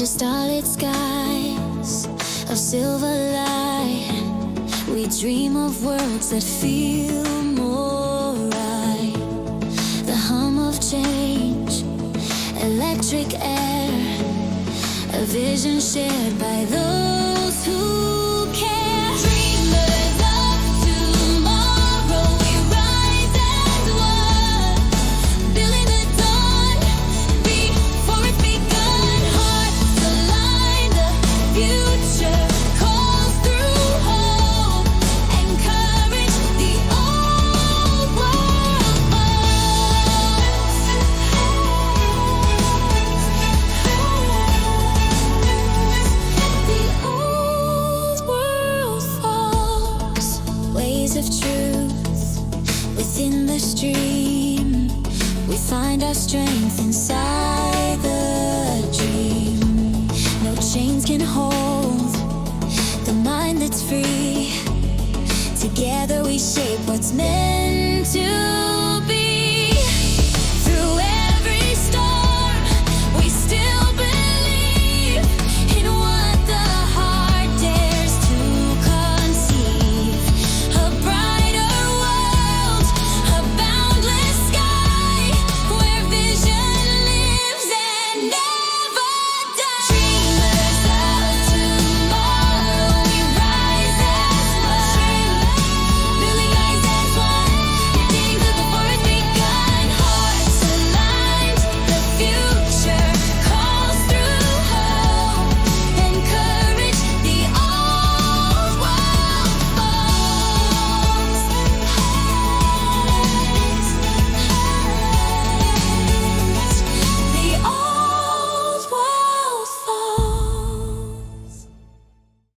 starlit skies of silver light, we dream of worlds that feel more right. The hum of change, electric air, a vision shared by those who care. Dreamers of tomorrow, we rise as one, building the dawn before it's begun. Hearts align, the future calls through hope and courage. The old world falls. The old world falls. Ways of truth within the stream, we find our strength inside the dream. No chains can hold the mind that's free. Together we shape what's meant to